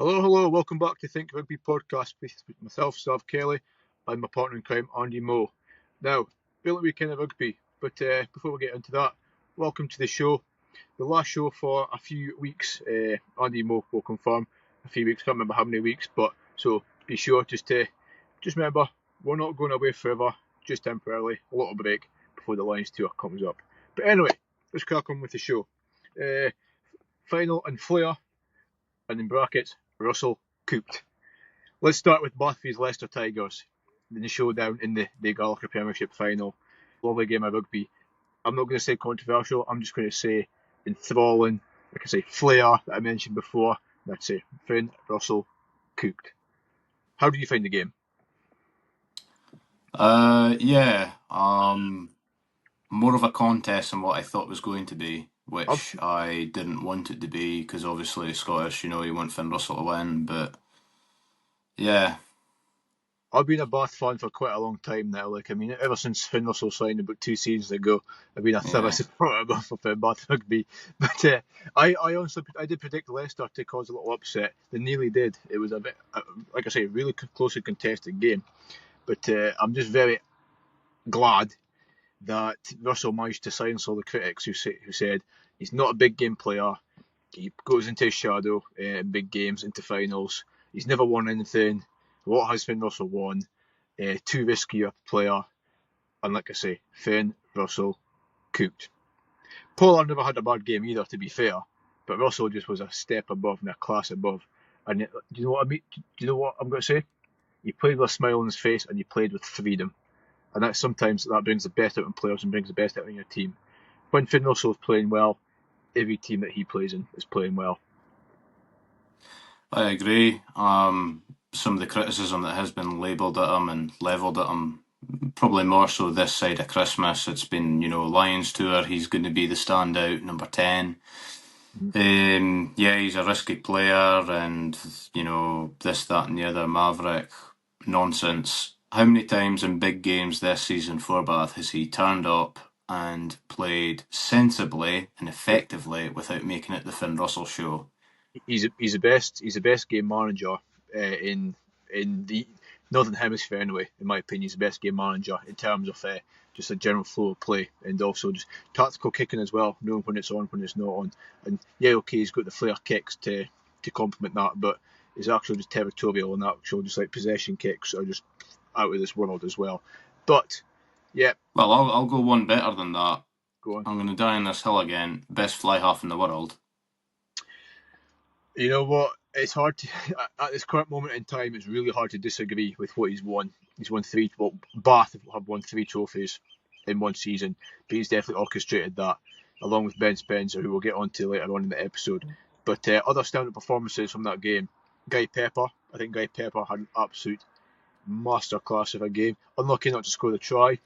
Hello, hello, welcome back to Think Rugby podcast with myself, Sav Kelly, and my partner in crime, Andy Moe. Now, brilliant weekend of rugby, but before we get into that, welcome to the show. The last show for a few weeks, Andy Moe will confirm a few weeks, can't remember how many weeks, but so be sure just remember, we're not going away forever, just temporarily, a little break before the Lions tour comes up. But anyway, let's crack on with the show. Final and Flair, and in brackets, Russell cooked. Let's start with Bath vs Leicester Tigers in the showdown in the Gallagher Premiership final. Lovely game of rugby. I'm not going to say controversial, I'm just going to say enthralling. Like I say, flair that I mentioned before. That's it. Finn Russell cooked. How do you find the game? More of a contest than what I thought it was going to be, which I didn't want it to be because obviously Scottish, you want Finn Russell to win, but yeah. I've been a Bath fan for quite a long time now. Ever since Finn Russell signed about 2 seasons ago, I've been a thorough supporter of Bath rugby. But I honestly, I did predict Leicester to cause a little upset. They nearly did. It was a bit, like I say, a really closely contested game. But I'm just very glad that Russell managed to silence all the critics who said he's not a big game player. He goes into his shadow in big games, into finals. He's never won anything. What has Finn Russell won? Too risky a player. And like I say, Finn Russell cooked. Pollard never had a bad game either, to be fair. But Russell just was a step above and a class above. And do you know what I mean? Do you know what I'm going to say? He played with a smile on his face and he played with freedom. And that sometimes that brings the best out in players and brings the best out in your team. When Finn Russell is playing well, every team that he plays in is playing well. I agree. Some of the criticism that has been labelled at him and levelled at him, probably more so this side of Christmas, it's been, Lions Tour, he's going to be the standout, number 10. He's a risky player and, this, that and the other Maverick nonsense. How many times in big games this season for Bath has he turned up and played sensibly and effectively without making it the Finn Russell show? He's the best game manager in the Northern Hemisphere anyway. In my opinion, he's the best game manager in terms of just a general flow of play and also just tactical kicking as well, knowing when it's on, when it's not on. And yeah, okay, he's got the flare kicks to complement that, but he's actually just territorial and actual just like possession kicks are just out of this world as well. But yeah, Well, I'll go one better than that. go on. I'm going to die on this hill again. Best fly half in the world. You know what? It's hard to at this current moment in time. It's really hard to disagree with what he's won. He's won three. Well, Bath have won 3 trophies in one season, but he's definitely orchestrated that, along with Ben Spencer, who we'll get on to later on in the episode. But other standout performances from that game, Guy Pepper. I think Guy Pepper had an absolute masterclass of a game. Unlucky not to score the try.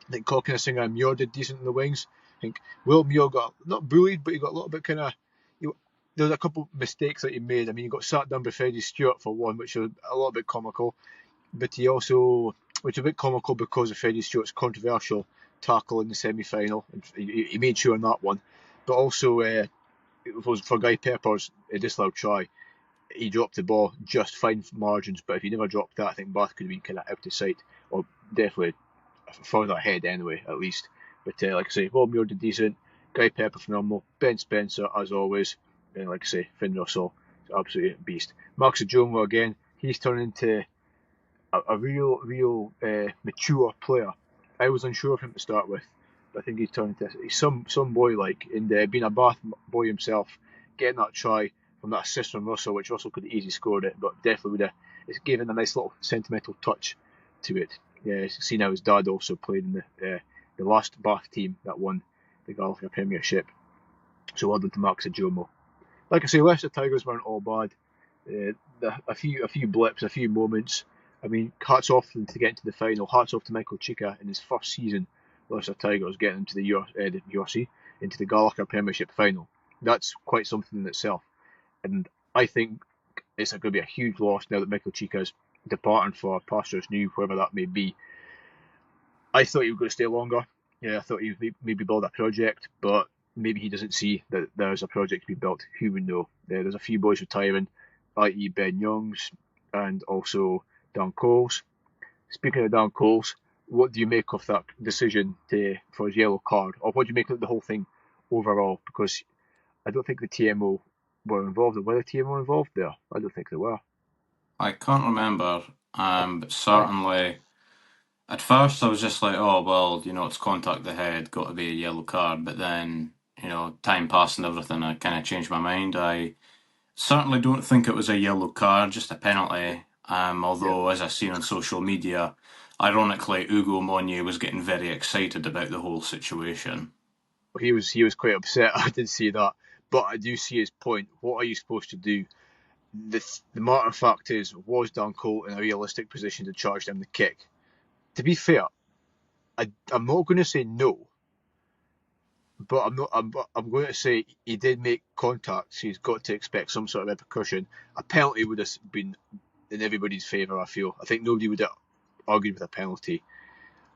I think Cockney and Muir did decent in the wings. I think Will Muir got not bullied, but he got a little bit kind of. There was a couple of mistakes that he made. I mean, he got sat down by Freddie Stewart for one, which was a little bit comical. But he also, which was a bit comical because of Freddie Stewart's controversial tackle in the semi-final. He made sure on that one. But also, it was for Guy Pepper's disallowed try. He dropped the ball just fine margins, but if he never dropped that, I think Bath could have been kind of out of sight, or definitely further ahead anyway, at least. But like I say, Will Muir did decent. Guy Pepper phenomenal. Ben Spencer, as always. And like I say, Finn Russell is absolutely a beast. Max Jomo again, he's turned into a real mature player. I was unsure of him to start with, but I think he's turned into he's some boy like, and being a Bath boy himself, getting that try from that assist from Russell, which Russell could have easily scored it, but definitely would have it's given a nice little sentimental touch to it. Yeah, seeing how his dad also played in the last Bath team that won the Gallagher Premiership. So well done to Max Jomo. Like I say, Leicester Tigers weren't all bad. A few blips, a few moments. I mean, hats off to get into the final. Hats off to Michael Chika in his first season. Leicester Tigers getting into the URC, into the Gallagher Premiership final. That's quite something in itself. And I think it's going to be a huge loss now that Michael Chika's departing for pastures new, wherever that may be. I thought he was going to stay longer. Yeah, I thought he would maybe build a project, but maybe he doesn't see that there's a project to be built. Who would know? There's a few boys retiring. i.e. Ben Youngs and also Dan Coles. Speaking of Dan Coles, what do you make of that decision for his yellow card? Or what do you make of the whole thing overall? Because I don't think the TMO were involved. Were the TMO involved there? I don't think they were. I can't remember, but certainly at first I was just like, oh, well, it's contact the head, got to be a yellow card. But then, time passed and everything, I kind of changed my mind. I certainly don't think it was a yellow card, just a penalty. Although, as I've seen on social media, ironically, Ugo Monye was getting very excited about the whole situation. He was quite upset. I did see that. But I do see his point. What are you supposed to do? The matter of fact is, was Dan Cole in a realistic position to charge them the kick? To be fair, I'm not going to say no, but I'm going to say he did make contact, so he's got to expect some sort of repercussion. A penalty would have been in everybody's favour, I feel. I think nobody would have argued with a penalty.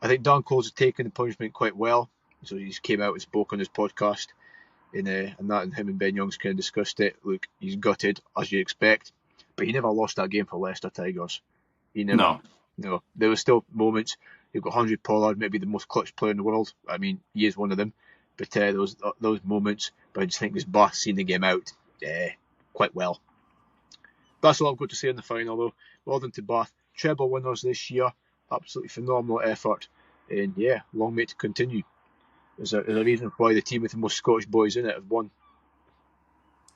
I think Dan Coles has taken the punishment quite well. So he came out and spoke on his podcast, and him and Ben Youngs kind of discussed it. Look, he's gutted, as you expect, but he never lost that game for Leicester Tigers. He never. No, there were still moments. You've got 100 Pollard, maybe the most clutch player in the world. I mean, he is one of them. But those moments, but I just think this Bath seen the game out quite well. That's all I've got to say on the final, though. Well done to Bath. Treble winners this year. Absolutely phenomenal effort. And yeah, long may it continue. There's a reason why the team with the most Scottish boys in it have won.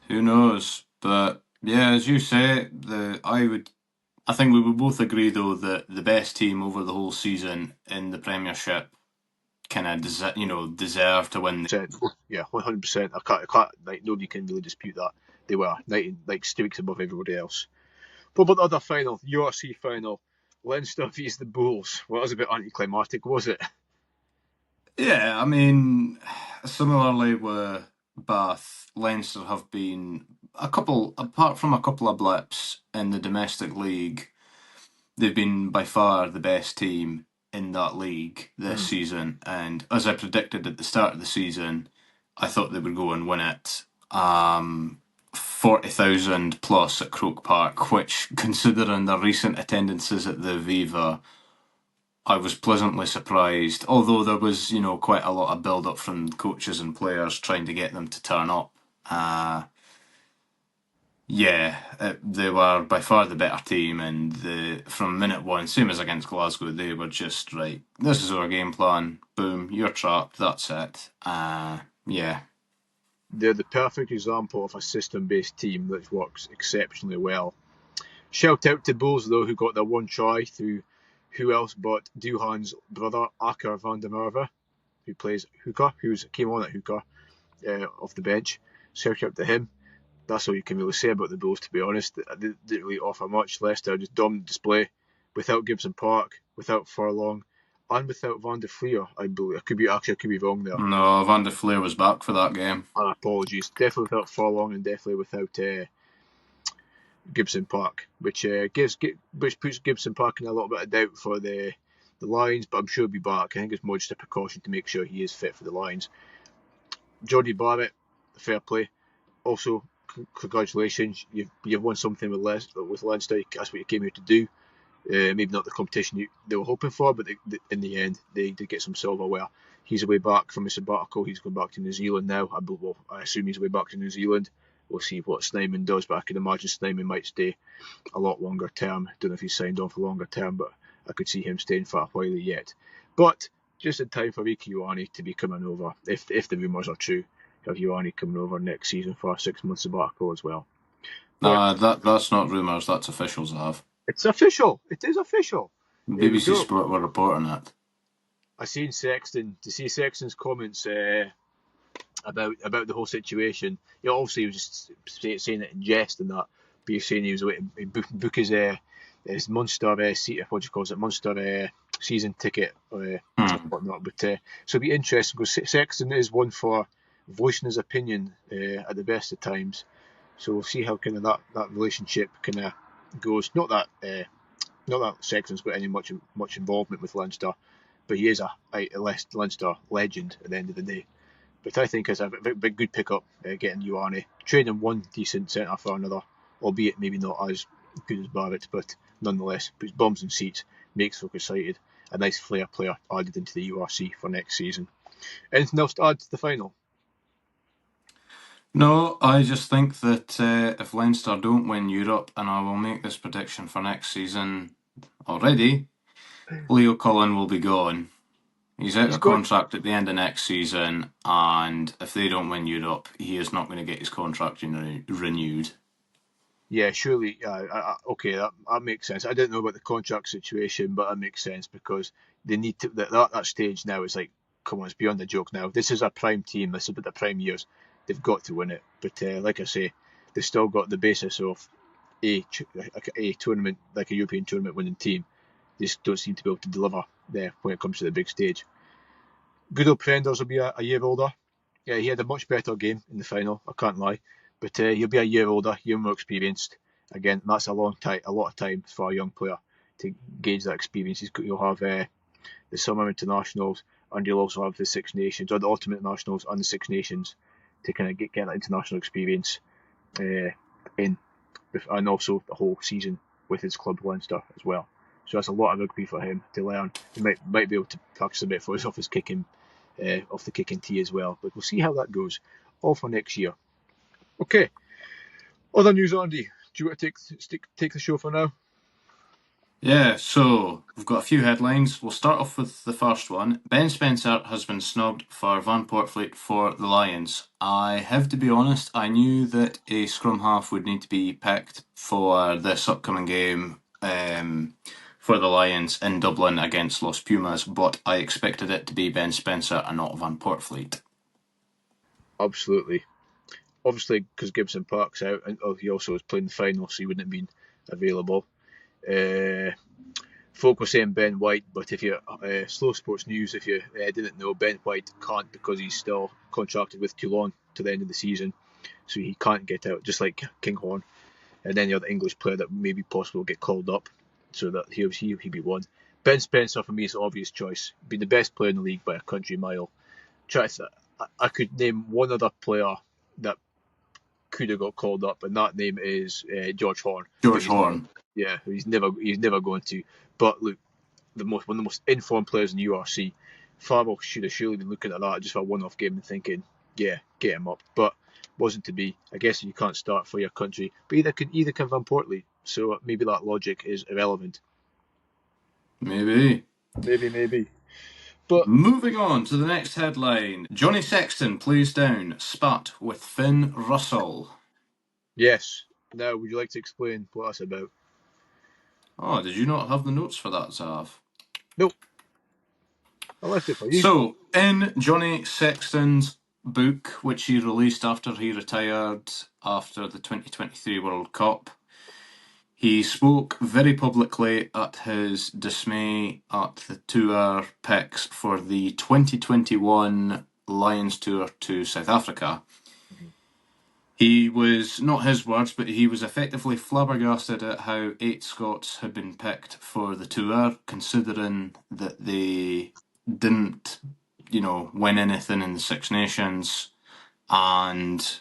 Who knows? But yeah, as you say, I think we would both agree though that the best team over the whole season in the Premiership kind of deserve to win. Yeah, 100%. I can't. Like, nobody can really dispute that. They were streaks above everybody else. What about the other final, URC final? Leinster vs the Bulls. Well, that was a bit anticlimactic, was it? Yeah, I mean, similarly with Bath, Leinster have been apart from a couple of blips in the domestic league, they've been by far the best team in that league this season. And as I predicted at the start of the season, I thought they would go and win it. 40,000 plus at Croke Park, which, considering the recent attendances at the Viva, I was pleasantly surprised. Although there was, quite a lot of build up from coaches and players trying to get them to turn up. They were by far the better team, and from minute one, same as against Glasgow, they were just right. This is our game plan. Boom, you're trapped. That's it. They're the perfect example of a system-based team that works exceptionally well. Shout out to Bulls though, who got their one try through who else but Duhan's brother Akker van der Merwe, who plays hooker, came on at hooker off the bench. Shout out to him. That's all you can really say about the Bulls, to be honest. They didn't really offer much. Leicester just dominant display without Gibson Park, without Furlong, and without Van der Fleer, I believe. I could be wrong there. No, Van der Fleer was back for that game. Apologies. Definitely without Furlong and definitely without Gibson Park, which puts Gibson Park in a little bit of doubt for the Lions, but I'm sure he'll be back. I think it's more just a precaution to make sure he is fit for the Lions. Jordy Barrett, fair play. Also, congratulations, you've won something with Leinster. That's what you came here to do. Maybe not the competition they were hoping for, but in the end, they did get some silverware. He's away back from his sabbatical. He's going back to New Zealand now. I assume he's away back to New Zealand. We'll see what Snyman does, but I can imagine Snyman might stay a lot longer term. Don't know if he's signed on for longer term, but I could see him staying for a while yet. But just in time for Rieko Ioane to be coming over, if the rumours are true, have Ioane coming over next season for a 6-month sabbatical as well. That's not rumours, that's officials have. It's official. It is official. BBC Sport were reporting it. I seen Sexton. To see Sexton's comments about the whole situation. Obviously he was just saying it in jest and that, but he was saying he was waiting to book his Munster Munster season ticket or whatnot. But so it'll be interesting because Sexton is one for voicing his opinion at the best of times. So we'll see how kind of that relationship kind of goes. Not that Sexton's got any much involvement with Leinster, but he is a Leinster legend at the end of the day. But I think it's a big good pickup getting Ioane, trading one decent centre for another albeit maybe not as good as Barrett, but nonetheless, puts bums in seats, makes folk excited. A nice flair player added into the URC for next season. Anything else to add to the final? No, I just think that if Leinster don't win Europe, and I will make this prediction for next season already, Leo Cullen will be gone. He's out He's of got, contract at the end of next season, and if they don't win Europe, he is not going to get his contract renewed. yeah, surely, okay, that makes sense. I didn't know about the contract situation, but that makes sense because they need to, that stage now is like, come on, it's beyond a joke now. This is a prime team, this is about the prime years. They've got to win it. But like I say, they've still got the basis of a tournament, like a European tournament winning team. They just don't seem to be able to deliver there when it comes to the big stage. Good old Prenders will be a year older. Yeah, he had a much better game in the final, I can't lie. But he'll be a year older, year more experienced. Again, that's a lot of time for a young player to gauge that experience. He'll have the Summer Internationals, and he'll also have the Six Nations, or the Ultimate Nationals and the Six Nations, to kind of get that international experience in, and also the whole season with his club Leinster as well. So that's a lot of rugby for him to learn. He might be able to practice a bit for his off his kicking, off the kicking tee as well. But we'll see how that goes. All for next year. Okay. Other news, Andy. Do you want to take the show for now? Yeah, so we've got a few headlines. We'll start off with the first one. Ben Spencer has been snubbed for Van Portfleet for the Lions. I have to be honest, I knew that a scrum half would need to be picked for this upcoming game for the Lions in Dublin against Los Pumas, but I expected it to be Ben Spencer and not Van Portfleet. Absolutely. Obviously, because Gibson Park's out, and he also was playing the final, so he wouldn't have been available. Folk were saying Ben White, but if you Slow Sports News, if you didn't know, Ben White can't because he's still contracted with Toulon to the end of the season, so he can't get out, just like Kinghorn and any other English player that maybe possibly will get called up, so that he'll be one. Ben Spencer for me is the obvious choice. Be the best player in the league by a country mile. I could name one other player that could have got called up, and that name is George Horn. But George Horn. he's never going to. But look, one of the most informed players in the URC. Farwell should have surely been looking at that just for a one-off game and thinking, yeah, get him up. But wasn't to be. I guess you can't start for your country, but either can Van Portley. So maybe that logic is irrelevant. Maybe. Maybe. But Moving on to the next headline. Johnny Sexton plays down spat with Finn Russell. yes. Now, would you like to explain what that's about? Oh, did you not have the notes for that, Zav? Nope. I left it for you. So, in Johnny Sexton's book, which he released after he retired after the 2023 World Cup, he spoke very publicly at his dismay at the tour picks for the 2021 Lions Tour to South Africa. He was, not his words, but he was effectively flabbergasted at how 8 Scots had been picked for the tour, considering that they didn't, win anything in the Six Nations. And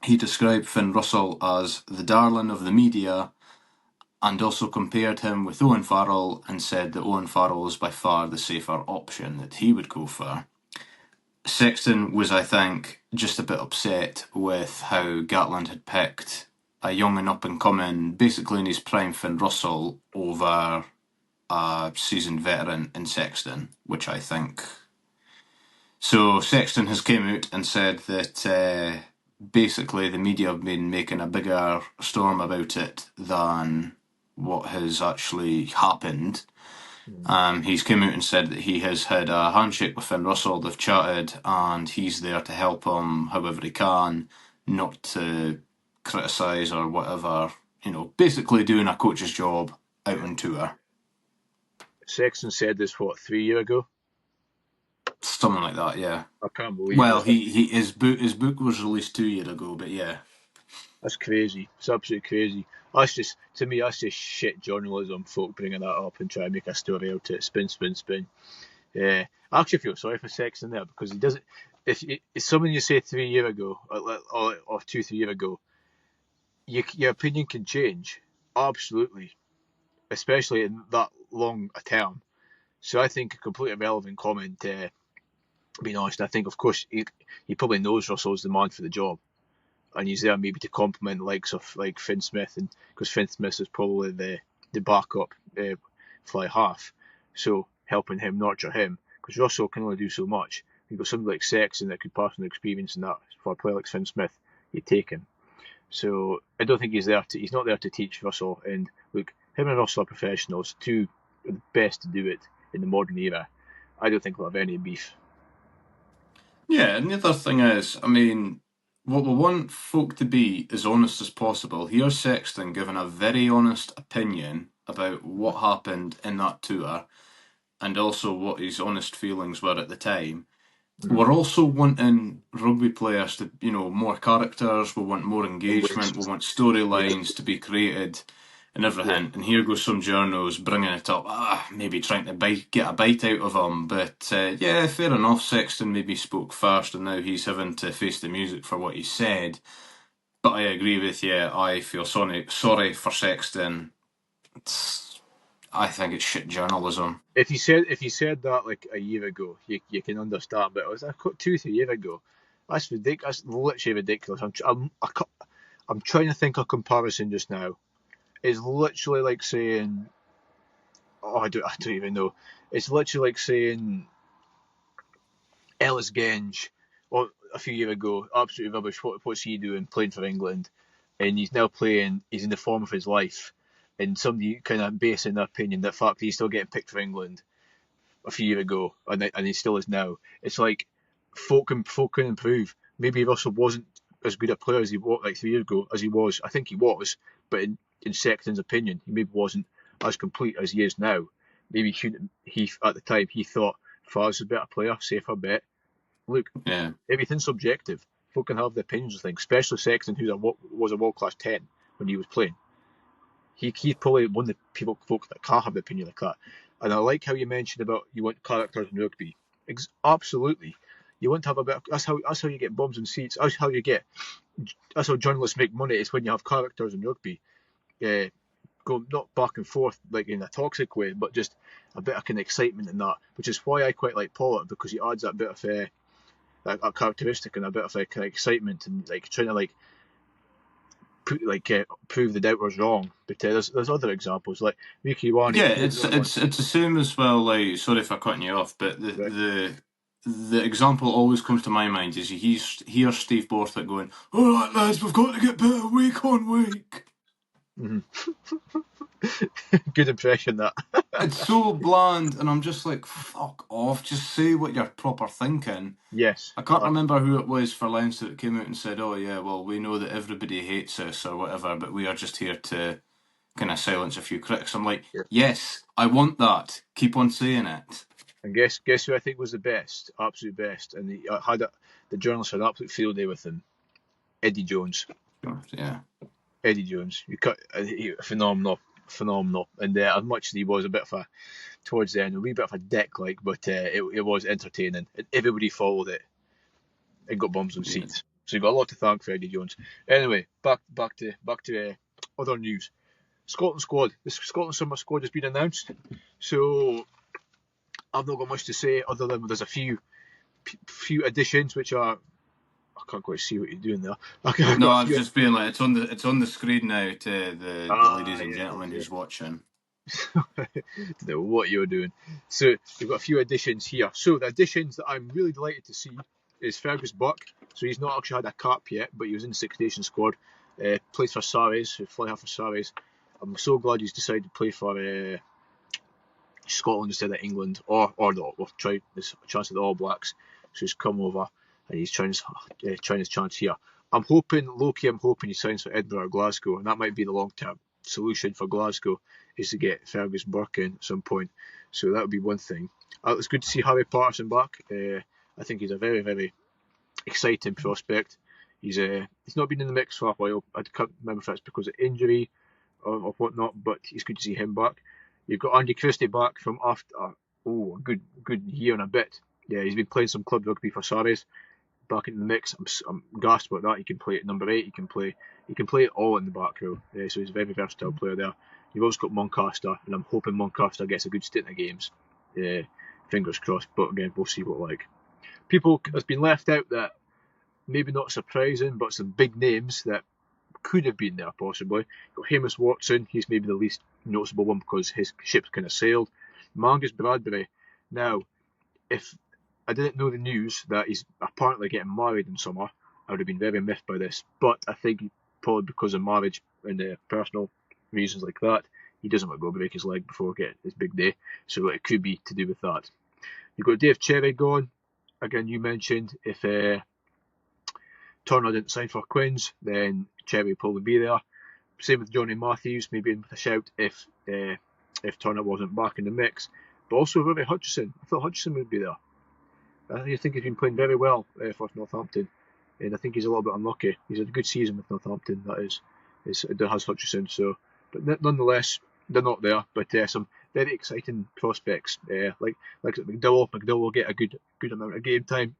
he described Finn Russell as the darling of the media and also compared him with Owen Farrell and said that Owen Farrell is by far the safer option that he would go for. Sexton was, I think, just a bit upset with how Gatland had picked a young and up-and-coming, basically in his prime, Finn Russell, over a seasoned veteran in Sexton, which I think... So Sexton has came out and said that basically the media have been making a bigger storm about it than what has actually happened. He's come out and said that he has had a handshake with Finn Russell, they've chatted, and he's there to help him however he can, not to criticise or whatever, basically doing a coach's job out on tour. Sexton said this, 3 years ago? Something like that, yeah. I can't believe Well, it. his book was released 2 years ago, but yeah. That's crazy. It's absolutely crazy. To me, that's just shit journalism, folk bringing that up and trying to make a story out of it. Spin. Yeah. I actually feel sorry for Sexton there because he doesn't. If someone you say 3 years ago, or 2, 3 years ago, your opinion can change, absolutely, especially in that long a term. So I think a completely irrelevant comment. Being honest, I think of course he probably knows Russell's the man for the job, and he's there maybe to complement the likes of like Finn Smith, and because Finn Smith is probably the backup fly half, so helping him nurture him because Russell can only do so much. You've got somebody like Sexton that could pass on the experience and that for a player like Finn Smith, you take him. So I don't think he's not there to teach Russell. And look, him and Russell are professionals, two of the best to do it in the modern era. I don't think we'll have any beef. Yeah, and the other thing is, I mean, what we want folk to be as honest as possible. Here's Sexton giving a very honest opinion about what happened in that tour and also what his honest feelings were at the time. Mm-hmm. We're also wanting rugby players to, more characters, we want more Always. engagement, we want Yeah, storylines to be created and yeah. everything. And here goes some journos bringing it up, maybe trying to get a bite out of him. But yeah, fair enough, Sexton maybe spoke first and now he's having to face the music for what he said. But I agree with you, I feel sorry for Sexton. I think it's shit journalism. If you said that like a year ago, you can understand. But it was 2 3 years ago. That's ridiculous. That's literally ridiculous. I'm trying to think of comparison just now. It's literally like saying, oh, I don't even know. It's literally like saying Ellis Genge, or a few years ago, absolutely rubbish. What's he doing playing for England? And he's now playing. He's in the form of his life, and somebody kind of basing their opinion that fact he's still getting picked for England a few years ago, and he still is now. It's like folk can improve. Maybe Russell wasn't as good a player as he was like 3 years ago as he was. I think he was, but in Sexton's opinion, he maybe wasn't as complete as he is now. Maybe he at the time he thought Faz was a better player, safer bet. Look, Yeah. everything's subjective. Folk can have their opinions of things, especially Sexton, who was a world class 10 when he was playing. He's probably one of the folk that can't have the opinion like that. And I like how you mentioned about you want characters in rugby. Absolutely, you want to have a bit. That's how you get bums and seats. That's how journalists make money. It's when you have characters in rugby. Uh, Go not back and forth like in a toxic way, but just a bit of kind of excitement in that. Which is why I quite like Pollard, because he adds that bit of a characteristic and a bit of kind of excitement and like trying to prove the doubters wrong. But there's other examples like Ricky Wani. Yeah, it's the same as well. Like, sorry for cutting you off, but Right. the example always comes to my mind is here's Steve Borthwick going, "All right, lads, we've got to get better week on week." Mm-hmm. Good impression that. It's so bland, and I'm just like, fuck off. Just say what you're proper thinking. Yes. I can't remember who it was for Leinster that came out and said, "Oh yeah, well we know that everybody hates us or whatever, but we are just here to kind of silence a few critics." I'm like, Yeah. yes, I want that. Keep on saying it. And guess who I think was the best, absolute best, and the journalist had an absolute field day with him. Eddie Jones. Yeah. Eddie Jones. Phenomenal. And as much as he was a bit of towards the end, a wee bit of a dick, but it was entertaining. And everybody followed it and got bums on Yeah. seats. So you got a lot to thank for Eddie Jones. Anyway, back to other news. Scotland squad. The Scotland summer squad has been announced. So I've not got much to say other than there's a few additions which are. I can't quite see what you're doing there. No, I was just being like, it's on the screen now to the ladies and Yeah, gentlemen who's watching. Don't know what you're doing. So we've got a few additions here. So the additions that I'm really delighted to see is Fergus Buck. So he's not actually had a cap yet, but he was in the Six Nations squad. Plays for Sarries, fly half for Sarries. I'm so glad he's decided to play for Scotland instead of England, or not. We'll try this chance at the All Blacks. So he's come over and he's trying his chance here. I'm hoping he signs for Edinburgh or Glasgow, and that might be the long term solution for Glasgow is to get Fergus Burke in at some point. So that would be one thing. It's good to see Harry Patterson back. I think he's a very, very exciting prospect. He's not been in the mix for a while. I can't remember if that's because of injury or whatnot, but it's good to see him back. You've got Andy Christie back from after a good year and a bit. Yeah, he's been playing some club rugby for Sarries. Back in the mix. I'm gassed about that. He can play at number 8. He can play He can play it all in the back row, so he's a very versatile player there. You've also got Moncaster, and I'm hoping Moncaster gets a good stint in the games. Fingers crossed, but again, we'll see what like. People has been left out that maybe not surprising, but some big names that could have been there possibly. You've got Hamish Watson, he's maybe the least noticeable one because his ship's kind of sailed. Marcus Bradbury. Now, if I didn't know the news that he's apparently getting married in summer, I would have been very miffed by this. But I think probably because of marriage and personal reasons like that, he doesn't want to go break his leg before getting his big day. So it could be to do with that. You've got Dave Cherry gone. Again, you mentioned if Turner didn't sign for Quins, then Cherry will probably be there. Same with Johnny Matthews, maybe in with a shout if Turner wasn't back in the mix. But also Robbie Hutchison. I thought Hutchison would be there. I think he's been playing very well for Northampton, and I think he's a little bit unlucky. He's had a good season with Northampton, that is. It has Hutchison, so, but nonetheless, they're not there. But some very exciting prospects, like McDowell. McDowell will get a good amount of game time.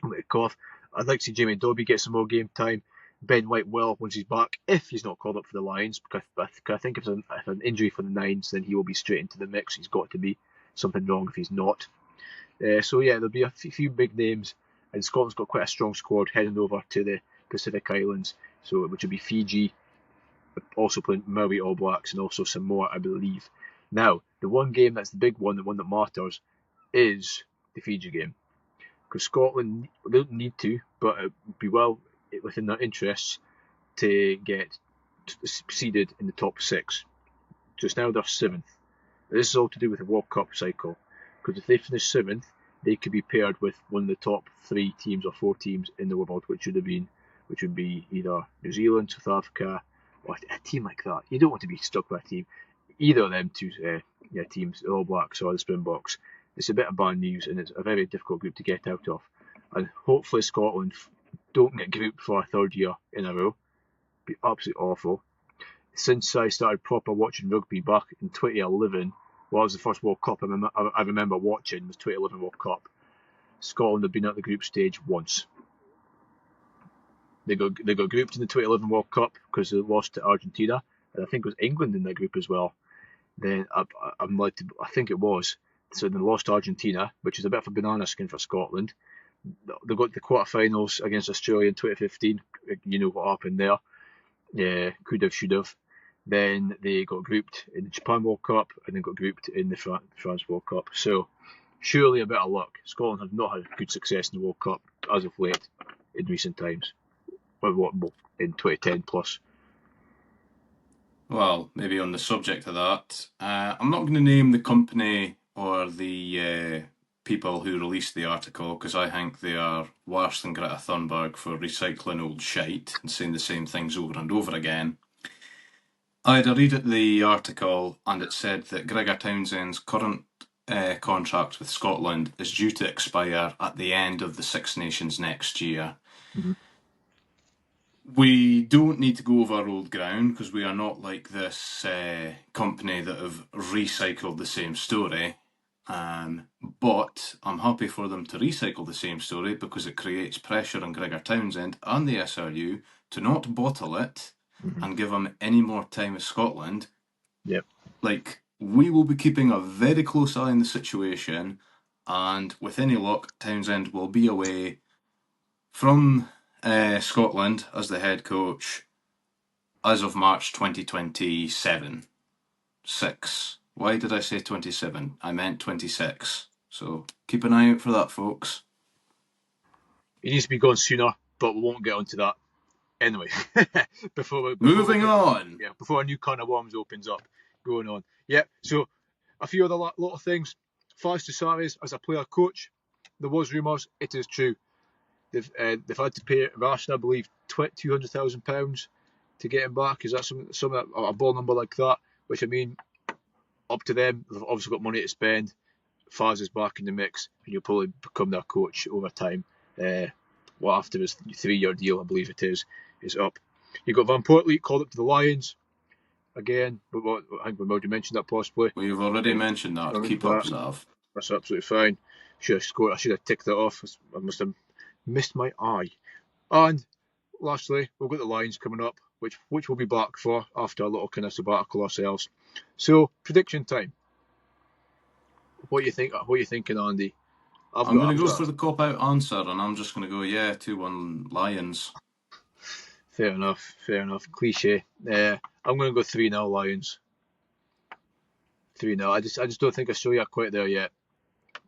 I'd like to see Jamie Dobby get some more game time. Ben White will once he's back, if he's not called up for the Lions, because I think if an injury for the Nines, then he will be straight into the mix. He's got to be. Something wrong if he's not. So yeah, there'll be a few big names, and Scotland's got quite a strong squad heading over to the Pacific Islands, so which will be Fiji, also playing Maori All Blacks, and also Samoa, I believe. Now, the one game that's the big one, the one that matters, is the Fiji game, because Scotland, they don't need to, but it would be well within their interests to get seeded in the top 6. Just now they're 7th. This is all to do with the World Cup cycle, because if they finish 7th, they could be paired with one of the top 3 teams or 4 teams in the world, which would be either New Zealand, South Africa, or a team like that. You don't want to be stuck with a team. Either of them two teams, the All Blacks or the Springboks. It's a bit of bad news, and it's a very difficult group to get out of. And hopefully Scotland don't get grouped for a 3rd year in a row. It'd be absolutely awful. Since I started proper watching rugby back in 2011, well, it was the first World Cup I remember watching, was 2011 World Cup. Scotland had been at the group stage once. They got grouped in the 2011 World Cup because they lost to Argentina, and I think it was England in that group as well. Then I think it was. So they lost to Argentina, which is a bit of a banana skin for Scotland. They got the quarterfinals against Australia in 2015. You know what happened there. Yeah, could have, should have. Then they got grouped in the Japan World Cup, and then got grouped in the France World Cup. So, surely a bit of luck. Scotland have not had good success in the World Cup as of late in recent times. Well, in 2010 plus. Well, maybe on the subject of that, I'm not going to name the company or the people who released the article, because I think they are worse than Greta Thunberg for recycling old shite and saying the same things over and over again. I had a read at the article, and it said that Gregor Townsend's current contract with Scotland is due to expire at the end of the Six Nations next year. Mm-hmm. We don't need to go over old ground, because we are not like this company that have recycled the same story. But I'm happy for them to recycle the same story, because it creates pressure on Gregor Townsend and the SRU to not bottle it and give him any more time with Scotland. Yep. Like, we will be keeping a very close eye on the situation, and with any luck, Townsend will be away from Scotland as the head coach as of March 2027. 6. Why did I say 27? I meant 26. So keep an eye out for that, folks. He needs to be gone sooner, but we won't get onto that. Anyway, Moving on. Yeah, before a new can of worms opens up. Going on. Yeah, so a few other lot of things. Faz Tusares as a player coach, there was rumours, it is true. They've had to pay Rashton, I believe, £200,000 to get him back. Is that some a ball number like that? Which, I mean, up to them. They've obviously got money to spend. Faz is back in the mix, and you'll probably become their coach over time. After his 3-year deal, I believe it is up. You've got Van Portleet called up to the Lions again, but I think we've already mentioned that possibly. We've already mentioned that. Keep up, Zav. That's absolutely fine. I should have ticked that off. I must have missed my eye. And lastly, we've got the Lions coming up, which we'll be back for after a little kind of sabbatical ourselves. So, prediction time. What you think? What are you thinking, Andy? I'm going to go for the cop-out answer, and I'm just going to go, 2-1 Lions. Fair enough. Cliche. I'm going to go 3-0 Lions. 3-0. I just don't think Australia are quite there yet.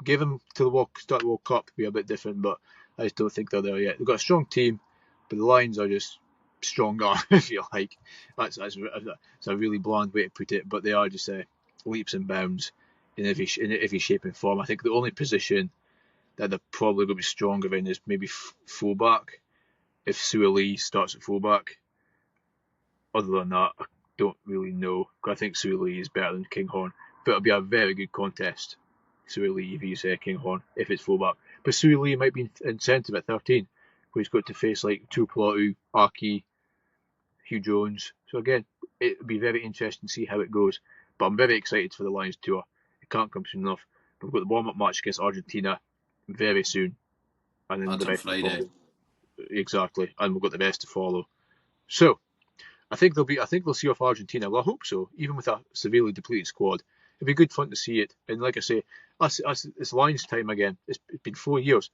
Give them to the start the World Cup, be a bit different, but I just don't think they're there yet. They've got a strong team, but the Lions are just stronger, if you like. That's a really bland way to put it, but they are just leaps and bounds in every shape and form. I think the only position that they're probably going to be stronger in is maybe fullback, if S1E37 starts at fullback. Other than that, I don't really know. I think S1E37 is better than Kinghorn, but it'll be a very good contest. S1E37 vs Kinghorn if it's fullback. But S1E37 might be incentive at 13, where he's got to face like Tuipulotu, Aki, Hugh Jones. So again, it'll be very interesting to see how it goes. But I'm very excited for the Lions tour. It can't come soon enough. We've got the warm-up match against Argentina very soon, and then That's the on rest Friday. Exactly, and we've got the rest to follow. So I think they'll see off Argentina. Well, I hope so. Even with a severely depleted squad, it'd be good fun to see it. And like I say, it's Lions time again. It's been 4 years,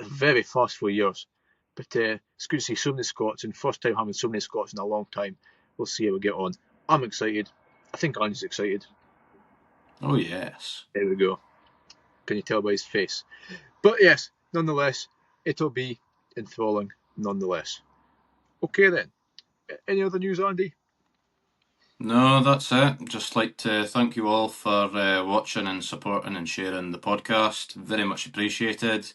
a very fast 4 years. But it's good to see so many Scots, and first time having so many Scots in a long time. We'll see how we get on. I'm excited. I think Andy's excited. Oh, yes. There we go. Can you tell by his face? But yes, nonetheless, it'll be enthralling nonetheless. Okay then. Any other news, Andy? No, that's it. Just like to thank you all for watching and supporting and sharing the podcast. Very much appreciated.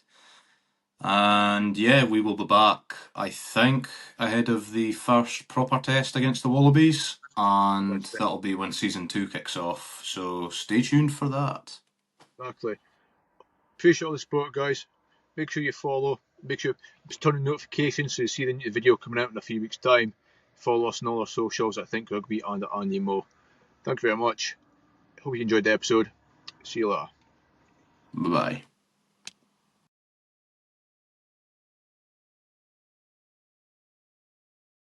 And we will be back, I think, ahead of the first proper test against the Wallabies. And that'll be when season 2 kicks off. So stay tuned for that. Exactly. Appreciate all the support, guys. Make sure you follow. Make sure you turn on notifications so you see the video coming out in a few weeks' time. Follow us on all our socials at Think Rugby and at Andy Mo. Thank you very much. Hope you enjoyed the episode. See you later. Bye-bye.